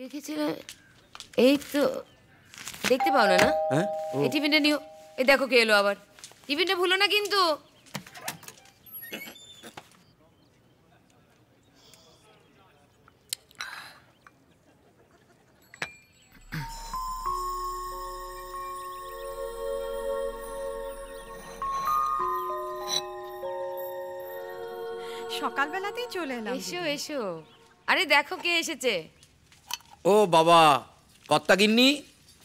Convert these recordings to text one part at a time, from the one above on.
রেখেছিলে? এই তো দেখতে পাও না? হ্যাঁ, এই টিফিনটা নিও। এই দেখো কে এলো আবার। টিফিনটা ভুলো না কিন্তু। সকালবেলাতেই চলে এলাম। এসো এসো। আরে দেখো কে এসেছে। ও বাবা, কর্তা গিন্নি,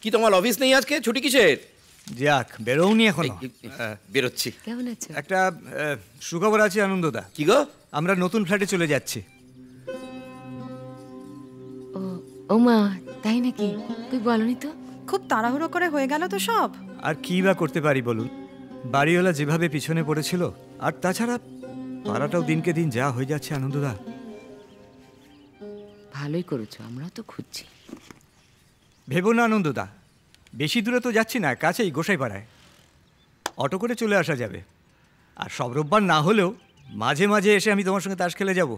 কি তোমার অফিস নেই আজকে? ছুটি কিসের? যাক, বেরোওনি এখনো? বেরোচ্ছি। কেমন আছো? একটা সুখবর আছে আনন্দদা। কি গো? আমরা নতুন ফ্ল্যাটে চলে যাচ্ছি। ও মা, তাই নাকি? তুই বলনি তো। খুব তাড়াহুড়ো করে হয়ে গেল তো সব। আর কি বা করতে পারি বলুন, বাড়িওয়ালা যেভাবে পিছনে পড়েছিল, আর তাছাড়া পাড়াটাও দিনকে দিন যা হয়ে যাচ্ছে আনন্দদা। ভালোই করেছো, আমরা তো খুঁজছি। ভেবো না আনন্দদা, বেশি দূরে তো যাচ্ছি না, কাছেই গোসাইপাড়ায়। অটো করে চলে আসা যাবে। আর সব রোববার না হলেও মাঝে মাঝে এসে আমি তোমার সঙ্গে তাস খেলে যাব।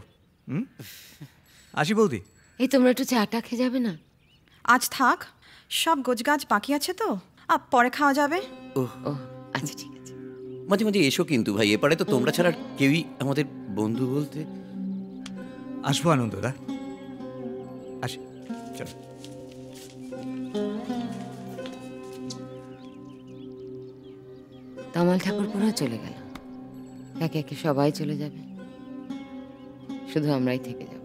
আসি বৌদি। এই তোমরা একটু চাটা খেয়ে যাবে না? আজ থাক, সব গোছগাছ বাকি আছে তো, পরে খাওয়া যাবে। ও আচ্ছা ঠিক আছে। মাঝে মাঝে এসো কিন্তু ভাই, এপারে তো তোমরা ছাড়া কেউই আমাদের বন্ধু বলতে। আসবো আনন্দদা, আসি, চলো। তমাল ঠাকুরপুরও চলে গেল। একে একে সবাই চলে যাবে, শুধু আমরাই থেকে যাব।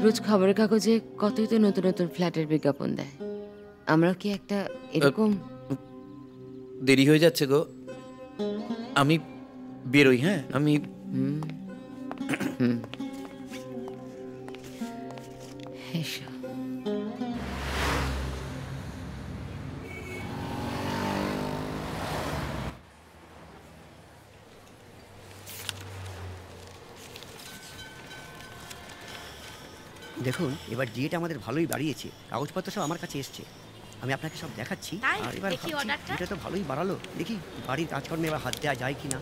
রোজ খবরের কাগজে কতই তো নতুন নতুন ফ্ল্যাটের বিজ্ঞাপন দেয়। আমরা কি একটা এরকম? দেরি হয়ে যাচ্ছে গো, আমি বেরোই। হ্যাঁ, আমি এসো। দেখুন, এবার ডিএটা আমাদের ভালোই বাড়িয়েছে। কাগজপত্র সব আমার কাছে এসছে, আমি আপনাকে সব দেখাচ্ছি। আর এবার এটা তো ভালোই বাড়ালো। দেখি বাড়ির কাজকর্মে এবার হাত দেওয়া যায় কিনা।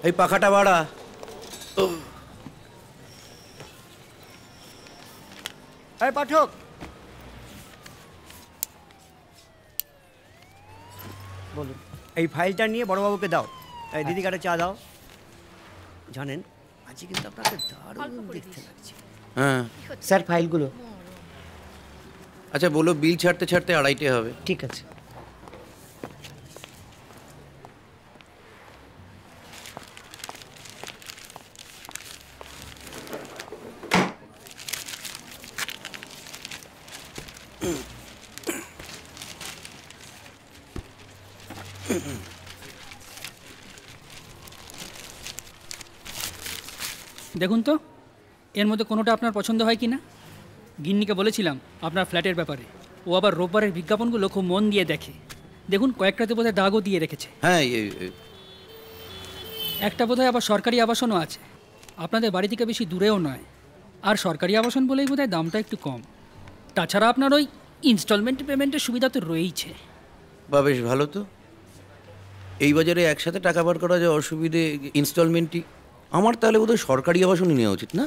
এই পাখাটা বাড়া। এই পাঠক, বলুন। এই ফাইলটা নিয়ে বড়বাবুকে দাও। এই দিদি কাটে চা দাও। জানেন, আজকে কিন্তু আপনাকে দারুণ দেখতে লাগছে। হ্যাঁ স্যার, ফাইলগুলো। আচ্ছা বলো, বিল ছাড়তে ছাড়তে 2:30 হবে। ঠিক আছে। দেখুন তো এর মধ্যে কোনোটা আপনার পছন্দ হয় কি না। গিন্নিকে বলেছিলাম আপনার ফ্ল্যাটের ব্যাপারে, ও আবার রোববারের বিজ্ঞাপনগুলো খুব মন দিয়ে দেখে। দেখুন কয়েকটাতে বোধহয় দাগও দিয়ে রেখেছে। হ্যাঁ, একটা বোধহয় আবার সরকারি আবাসনও আছে, আপনাদের বাড়ি থেকে বেশি দূরেও নয়। আর সরকারি আবাসন বলেই বোধহয় দামটা একটু কম। তাছাড়া আপনার ওই ইনস্টলমেন্ট পেমেন্টের সুবিধা তো রয়েইছে। বা বেশ ভালো তো। এই বাজারে একসাথে টাকা বার করা যায় অসুবিধে ইনস্টলমেন্টই। আমার তাহলে বোধহয় সরকারি আবাসনই নেওয়া উচিত না?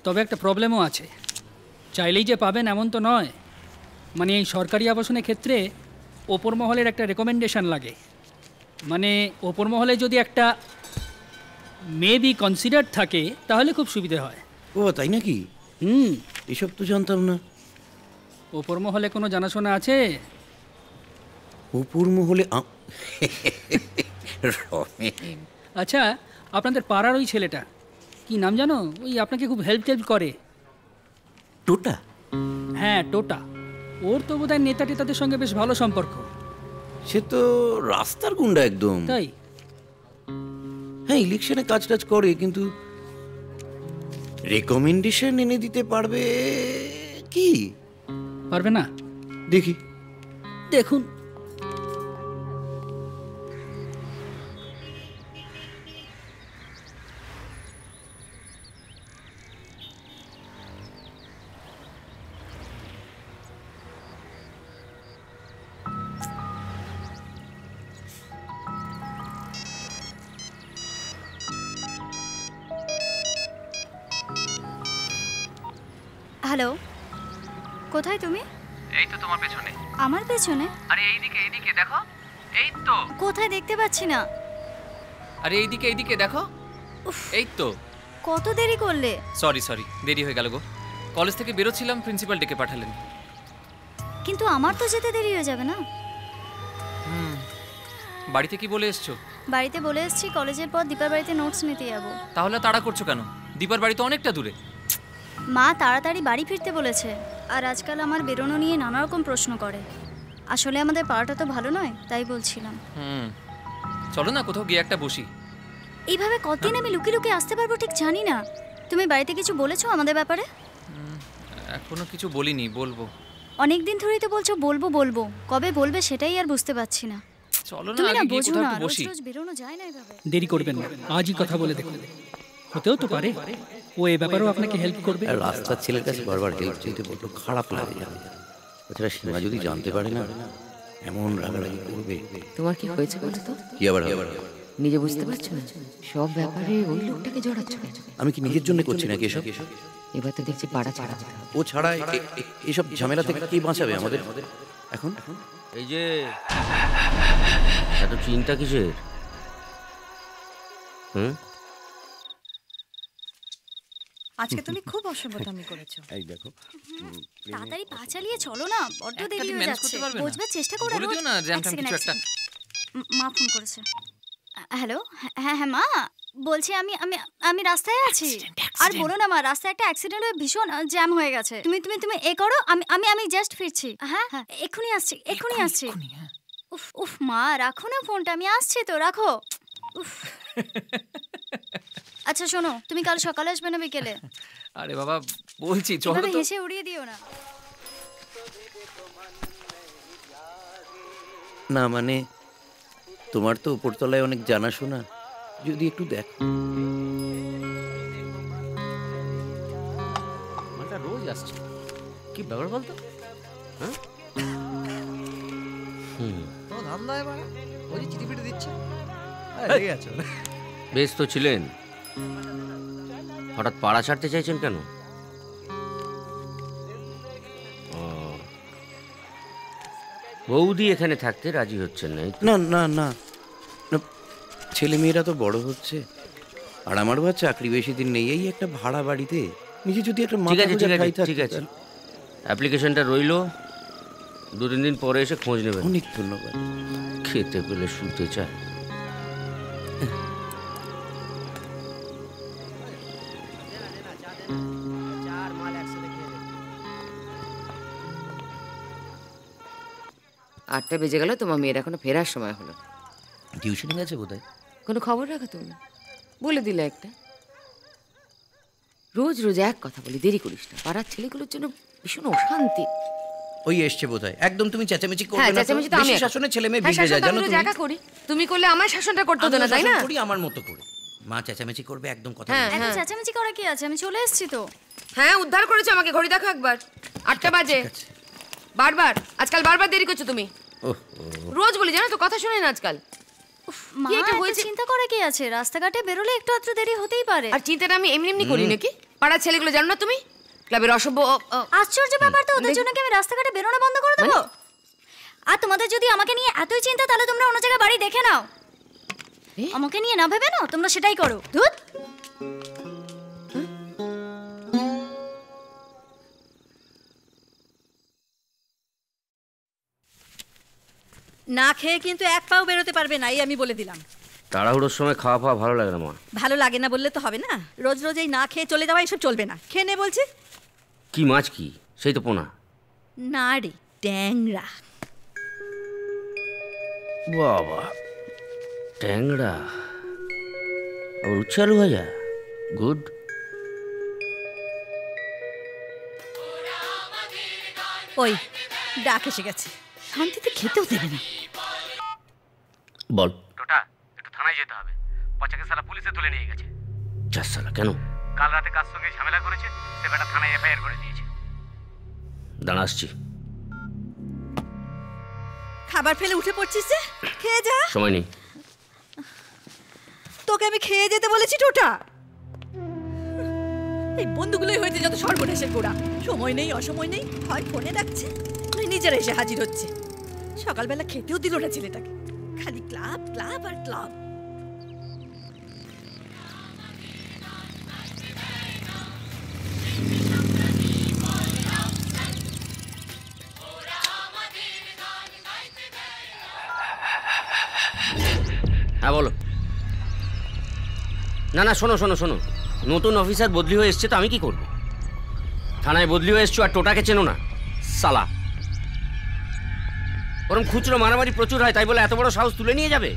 তবে একটা প্রবলেমও আছে, চাইলেই যে পাবেন এমন তো নয়। মানে এই সরকারি আবাসনের ক্ষেত্রে ওপর মহলের একটা রেকমেন্ডেশন লাগে। মানে ওপর মহলে যদি একটা মেবি কনসিডার থাকে তাহলে খুব সুবিধে হয়। ও তাই নাকি? এসব তো জানতাম না। ওপর মহলে কোনো জানাশোনা আছে? উপর মহলে আচ্ছা, আপনাদের পাড়ার ওই ছেলেটা কি নাম জানো? ওই আপনাকে খুব হেল্প করে। টোটা? হ্যাঁ টোটা। ওর তো বোধহয় নেতা টেতাদের সঙ্গে বেশ ভালো সম্পর্ক। সে তো রাস্তার গুন্ডা একদম। তাই? হ্যাঁ, ইলেকশনে কাজ টাজ করে, কিন্তু রেকমেন্ডেশন এনে দিতে পারবে কি? পারবে না? দেখি। দেখুন, হ্যালো, কোথায় তুমি? এই তো তোমার পেছনে। আমার পেছনে? আরে এইদিকে দেখো। এই তো। কোথায় দেখতে পাচ্ছি না। আরে এইদিকে দেখো। এই তো। কত দেরি করলে? সরি দেরি হয়ে গেল গো। কলেজ থেকে বেরোচ্ছিলাম, প্রিন্সিপাল ডেকে পাঠালেন। কিন্তু আমার তো যেতে দেরি হয়ে যাবে না। বাড়িতে কি বলে এসছো? বাড়িতে বলে এসেছি কলেজের পর দীপার বাড়িতে নোটস নিতে যাব। তাহলে তাড়া করছো কেন? দীপার বাড়ি তো অনেকটা দূরে। মা তাড়াতাড়ি বাড়ি ফিরতে বলেছে। আর আজকাল আমার বেরোনো নিয়ে নানা রকম প্রশ্ন করে। আসলে আমাদের পাড়াটা তো ভালো নয়, তাই বলছিলাম। চলো না কোথাও গিয়ে একটা বসি। এইভাবে কতদিন আমি লুকিয়ে লুকিয়ে আসতে পারবো ঠিক জানি না। তুমি বাড়িতে কিছু বলেছো আমাদের ব্যাপারে? এখনো কিছু বলিনি, বলবো। অনেক দিন ধরেই তো বলছো বলবো, কবে বলবে সেটাই আর বুঝতে পারছি না। চলো না তুমি না আগে গিয়ে বোঝো কোথাও না, একটু রোজ বসি। রোজ বেরোনো যায় না এভাবে। দেরি করবেন না, আজই কথা বলে দেখুন। হতেও তো পারে ও এ ব্যাপারেও আপনাকে হেল্প করবে। আর রাস্তার ছেলের কাছে বারবার হেল্প চাইতে বড্ড খারাপ লাগে জানো। তাছাড়া সীমা যদি জানতে পারে না, এমন রাগারাগি করবে। তোমার কি হয়েছে বলো তো? কি আবার নিজে বুঝতে পারছো না? সব ব্যাপারে ওই লোকটাকে জড়াচ্ছ কেন? আমি কি নিজের জন্য করছি নাকি এসব? এবার তো দেখছি পাড়া ছাড়া। ও ছাড়া এসব ঝামেলা থেকে কি বাঁচাবে আমাদের এখন? এই যে এত চিন্তা কিসের? আজকে তুমি খুব অসভ্যতামি করেছো। এই দেখো, তাড়াতাড়ি পা চালিয়ে চলো না, বড্ড একটা দেরি দিন হয়ে ম্যানেজ যাচ্ছে। করতে পারবে না? বুঝবার চেষ্টা করো। বলে দিও না জ্যাম-ট্যাম কিছু একটা। মা ফোন করেছে। হ্যালো, হ্যাঁ মা বলছি আমি রাস্তায় আছি। আর বলো না মা, রাস্তায় একটা অ্যাক্সিডেন্ট হয়ে ভীষণ জ্যাম হয়ে গেছে। তুমি এ করো, আমি জাস্ট ফিরছি। হ্যাঁ এক্ষুনি আসছি। উফ মা রাখো না ফোনটা, আমি আসছি তো, রাখো। উফ। আচ্ছা শোনো, তুমি কাল সকালে আসবে না বিকেলে? আরে বাবা বলছি চলো এভাবে তো। হেসে উড়িয়ে দিও না। না মানে তোমার তো উপরতলায় অনেক জানাশোনা, যদি একটু দেখো। মালটা রোজ আসছে, কি ব্যাপার বলতো? হ্যাঁ বেশ তো ছিলেন, হঠাৎ পাড়া ছাড়তে চাইছেন কেন? বৌদি এখানে থাকতে রাজি হচ্ছেন না? না না না না, ছেলে মেয়েরা তো বড় হচ্ছে, আর আমার বা চাকরি বেশি দিন নেই। এই একটা ভাড়া বাড়িতে নিজে যদি একটা মাথা গোঁজার ঠাঁই থাকতো। ঠিক আছে, অ্যাপ্লিকেশনটা রইলো, 2-3 দিন পরে এসে খোঁজ নেবেন। অনেক ধন্যবাদ। খেতে পেলে শুতে চায়। আটটা বেজে গেল, তোমার মেয়ের এখনো ফেরার সময় হলো। টিউশনে গেছে বোধহয়। কোনো খবর রাখো তুমি? বলে দিলে একটা। রোজ রোজ এক কথা বলি, দেরি করিস না। পাড়ার ছেলেগুলোর জন্য ভীষণ অশান্তি। ওই এসছে বোধহয়। একদম তুমি চেঁচামেচি করবে হ্যাঁ না। চেঁচামেচি তো আমি শাসনে ছেলে মেয়ে হ্যাঁ, বিগড়ে যায় শাসনটা জানো আমি রোজ তুমি। একা করি, তুমি করলে আমার শাসনটা করতে হতো না, তাই না? করি আমার মতো করে। মা চেঁচামেচি করবে, একদম কথা হ্যাঁ বলবে না। এত চেঁচামেচি করা কি আছে? আমি চলে এসেছি তো। হ্যাঁ উদ্ধার করেছো আমাকে। ঘড়ি দেখো একবার, 8টা বাজে। বারবার আজকাল বারবার দেরি করছো তুমি। রোজ বলি জানো তো, কথা শুনে না আজকাল। মা কি একটা এত হয়েছে? চিন্তা করে কি আছে? রাস্তাঘাটে বেরোলে একটু আধটু দেরি হতেই পারে। আর চিন্তাটা আমি এমনি এমনি করি নাকি? পাড়ার ছেলেগুলো জানো না তুমি? ক্লাবের অসভ্য আশ্চর্য ব্যাপার তো, ওদের জন্য কি আমি রাস্তাঘাটে বেরোনো বন্ধ করে দেবো? আর তোমাদের যদি আমাকে নিয়ে এতই চিন্তা, তাহলে তোমরা অন্য জায়গায় বাড়ি দেখে নাও। আমাকে নিয়ে না ভেবে নাও, তোমরা সেটাই করো। ধুত। না খেয়ে কিন্তু এক পাও বেরোতে পারবে না, এই আমি বলে দিলাম। তাড়াহুড়োর সময় খাওয়া ফাওয়া ভালো লাগে না মা। ভালো লাগে না বললে তো হবে না, রোজ রোজ এই না খেয়ে চলে যাওয়া এসব চলবে না। খেয়ে নে বলছি। কি মাছ কি? সেই তো পোনা। না রে, ট্যাংরা। বাবা, ট্যাংরা আবার উচ্ছে আলু ভাজা, গুড। ওই ডাক এসে গেছে, শান্তিতে খেতেও দেবে না। বল। টোটা একটু থানায় যেতে হবে, পচাকে সালা পুলিশে তুলে নিয়ে গেছে। চার সালা কেন? কাল রাতে কার সঙ্গে ঝামেলা করেছে, সে বেটা থানায় এফআইআর করে দিয়েছে। দাঁড়া আসছি। খাবার ফেলে উঠে পড়ছিস যে, খেয়ে যা। সময় নেই। তোকে আমি খেয়ে যেতে বলেছি টোটা। এই বন্ধুগুলোই হয়েছে যত সর্বনাশের গোড়া। সময় নেই, অসময় নেই, হয় ফোনে ডাকছে নয় নিজেরা এসে হাজির হচ্ছে। সকালবেলা খেতেও দিল না ছেলেটাকে, খালি ক্লাব ক্লাব আর ক্লাব। হ্যাঁ বলো। না না শোনো শোনো শোনো, নতুন অফিসার বদলি হয়ে এসছে তো আমি কি করবো? থানায় বদলি হয়ে এসছো আর টোটাকে চেনো না সালা। ওরম খুচরো মারামারি প্রচুর হয়, তাই বলে এত বড় সাহস তুলে নিয়ে যাবে?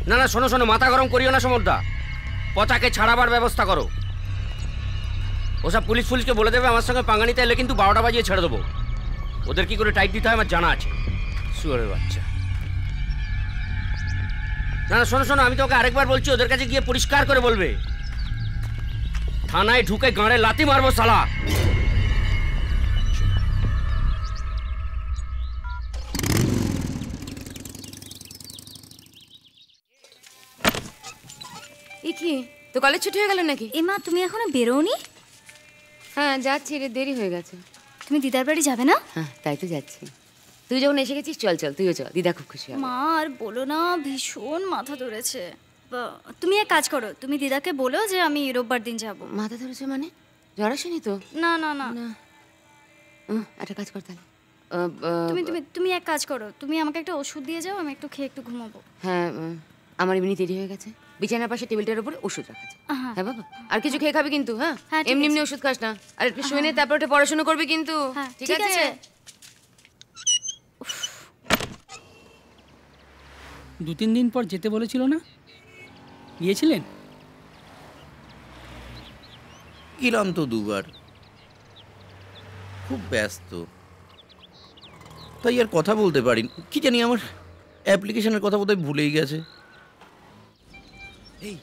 না না শোনো শোনো, মাথা গরম করিও না সমরদা, পচাকে ছাড়াবার ব্যবস্থা করো। ওসব পুলিশ ফুলিশকে বলে দেবে আমার সঙ্গে পাঙ্গা নিতে এলে কিন্তু 12টা বাজিয়ে ছেড়ে দেবো। ওদের কি করে টাইট দিতে হয় আমার জানা আছে, শুয়োরের বাচ্চা। না না শোনো শোনো, আমি তোকে আরেকবার বলছি, ওদের কাছে গিয়ে পরিষ্কার করে বলবে থানায় ঢুকে গাঁড়ে লাথি মারবো শালা। এ কি, তো কলেজ ছুটি হয়ে গেল নাকি? মা তুমি এখনো বেরোনি? হ্যাঁ যাচ্ছি রে, দেরি হয়ে গেছে। তুমি দিদার বাড়ি যাবে না? হ্যাঁ তাই তো যাচ্ছি। তুই যখন এসে গেছিস চল চল, তুইও চল, দিদা খুব খুশি হবে। মা আর বলো না, ভীষণ মাথা ধরেছে। তুমি এক কাজ করো, তুমি দিদাকে বলো যে আমি রোববার দিন যাব। মাথা ধরেছে মানে? জ্বর আসেনি তো? না না না না। একটা কাজ কর তাহলে, তুমি তুমি তুমি এক কাজ করো, তুমি আমাকে একটা ওষুধ দিয়ে যাও, আমি একটু খেয়ে একটু ঘুমাবো। হ্যাঁ আমার এমনি দেরি হয়ে গেছে, বিছানার পাশে টেবিলটার উপরে ওষুধ রাখা আছে। হ্যাঁ বাবা, আর কিছু খেয়ে খাবি কিন্তু? হ্যাঁ এমনি এমনি ওষুধ খাস না, আর একটু শুয়ে নে, তারপর ওটা পড়াশোনা করবি কিন্তু। ঠিক আছে? 2-3 দিন পর যেতে বলেছিল না, গিয়েছিলেন? গেলাম তো 2বার, খুব ব্যস্ত তাই আর কথা বলতে পারি। কি জানি আমার অ্যাপ্লিকেশনের কথা বোধহয় ভুলেই গেছে। এই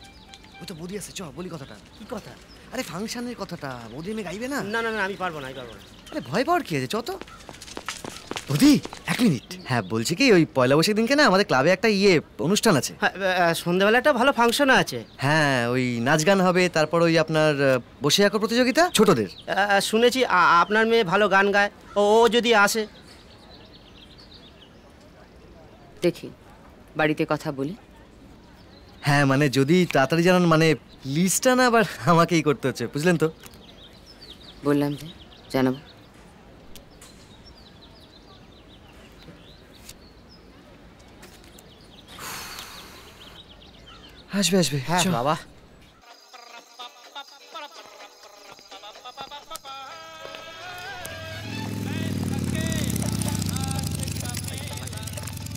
ও তো বৌদি আছে, চ বলি কথাটা। কি কথা? আরে ফাংশনের কথাটা। বৌদি মেয়ে গাইবে না? না না না আমি পারবো না, আমি পারবো না। আরে ভয় পাওয়ার কি আছে, চ তো। বৌদি 1 মিনিট। হ্যাঁ বলছি কি, ওই পয়লা বৈশাখ দিনকে না আমাদের ক্লাবে একটা অনুষ্ঠান আছে। সন্ধ্যাবেলা একটা ভালো ফাংশন আছে। হ্যাঁ ওই নাচ গান হবে, তারপর ওই আপনার বসে আঁকো প্রতিযোগিতা ছোটদের। শুনেছি আপনার মেয়ে ভালো গান গায়, ও যদি আসে। দেখি বাড়িতে কথা বলি। হ্যাঁ মানে যদি তাড়াতাড়ি জানান, মানে লিস্টটা না আবার আমাকেই করতে হচ্ছে, বুঝলেন তো? বললাম যে জানাবো। আসবে আসবে। হ্যাঁ বাবা,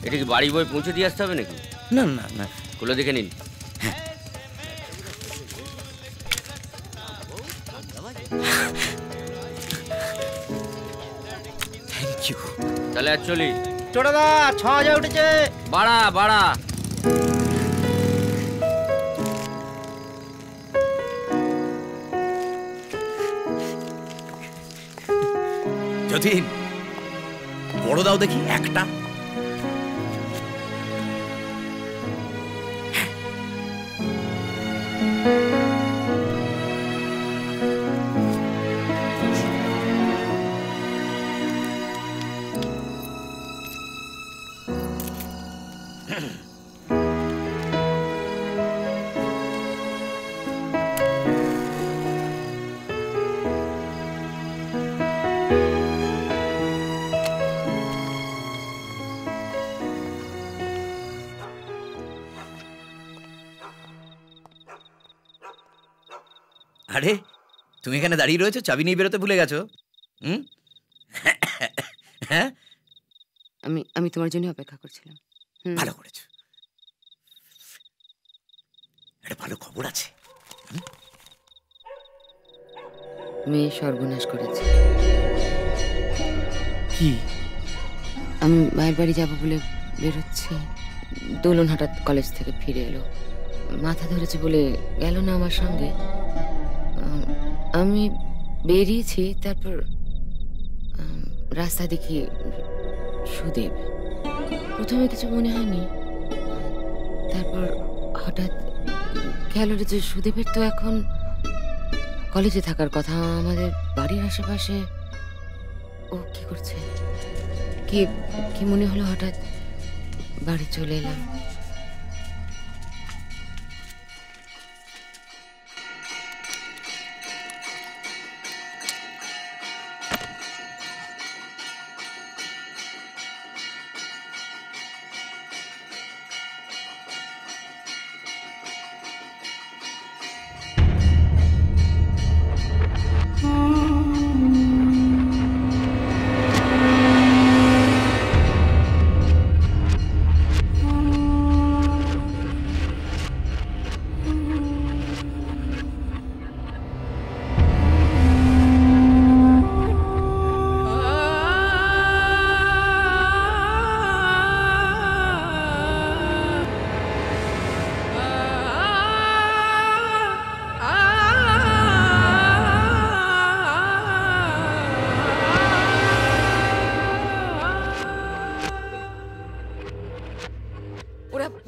এটা কি বাড়ি বই পৌঁছে দিয়ে আসতে হবে নাকি? না না না, খুলে দেখে নিন। Thank you. তাহলে আর চলি। ছোটদা 6000 উঠেছে, বাড়া বাড়া। যতীন বড় দাও দেখি একটা। আরে তুমি এখানে দাঁড়িয়ে রয়েছো, চাবি নিয়ে বেরোতে ভুলে গেছো? হ্যাঁ আমি তোমার জন্য অপেক্ষা করছিলাম। ভালো করেছো, একটা ভালো খবর আছে। মেয়ে সর্বনাশ করেছে। কি? আমি মায়ের বাড়ি যাবো বলে বেরোচ্ছি, দোলন হঠাৎ কলেজ থেকে ফিরে এলো, মাথা ধরেছে বলে গেল না আমার সঙ্গে। আমি বেরিয়েছি, তারপর রাস্তা দেখি সুদেব। প্রথমে কিছু মনে হয়নি, তারপর হঠাৎ গেল যে সুদেবের তো এখন কলেজে থাকার কথা, আমাদের বাড়ির আশেপাশে। ও কি করছে? কি কি মনে হলো হঠাৎ? বাড়ি চলে এলাম।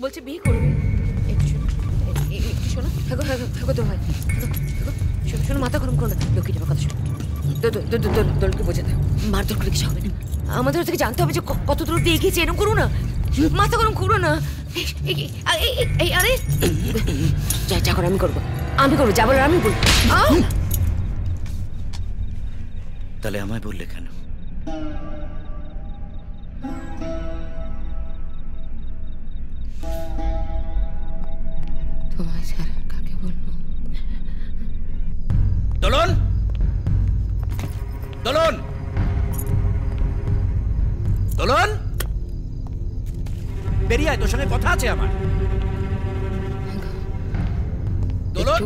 বলছে বিয়ে করবে। একটু শোনো, থাকো তো ভাই, শোনো, মাথা গরম করো না, লক্ষ্মী যাবার কথা শোনো। দোলকে বোঝা দাও, মারধর করে কিছু হবে না। আমাদের থেকে জানতে হবে যে কত দূর দিয়ে এগিয়েছে। এরকম করো না, মাথা গরম করো না। আরে যা করো আমি করবো, যা বলার আমি বলবো। তাহলে আমায় বললে কেন? তোমায় ছাড়া কাকে বলবো? দোলন, দোলন, দোলন, বেরিয়ে আয়, তোর সঙ্গে কথা আছে আমার। দোলন,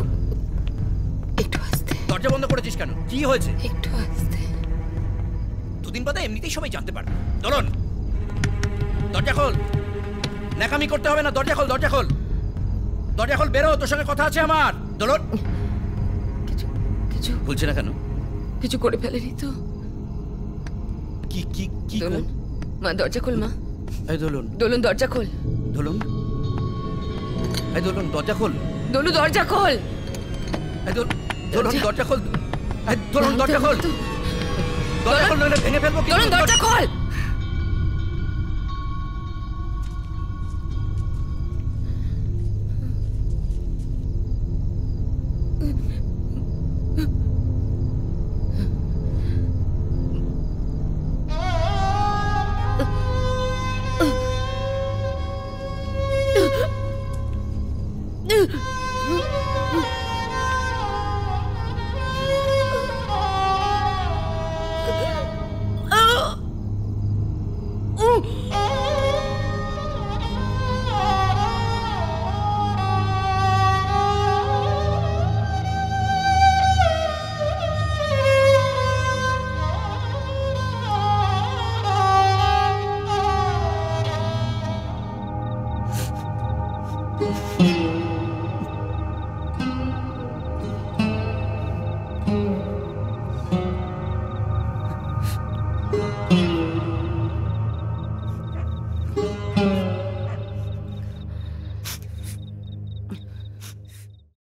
একটু আস্তে। দরজা বন্ধ করেছিস কেন? কি হয়েছে? একটু আস্তে। দুদিন বাদে এমনিতেই সবাই জানতে পারবে। দোলন, দরজা খোল। ন্যাকামি করতে হবে না, দরজা খোল, দরজা খোল, দরজা খোল, বেরো, তোর সঙ্গে কথা আছে আমার। দোলন, কিছু বলছে না কেন? কিছু করে ফেলেনি তো? কি কি কি? দোলন, মা দরজা খোল, মা। এই দোলন, দোলন দরজা খোল। দোলন, এই দোলন দরজা খোল। দোলু দরজা খোল। এই দোলন দরজা খোল। এই দোলন দরজা খোল। দরজা খোল, নইলে ভেঙে ফেলবো। দোলন দরজা খোল।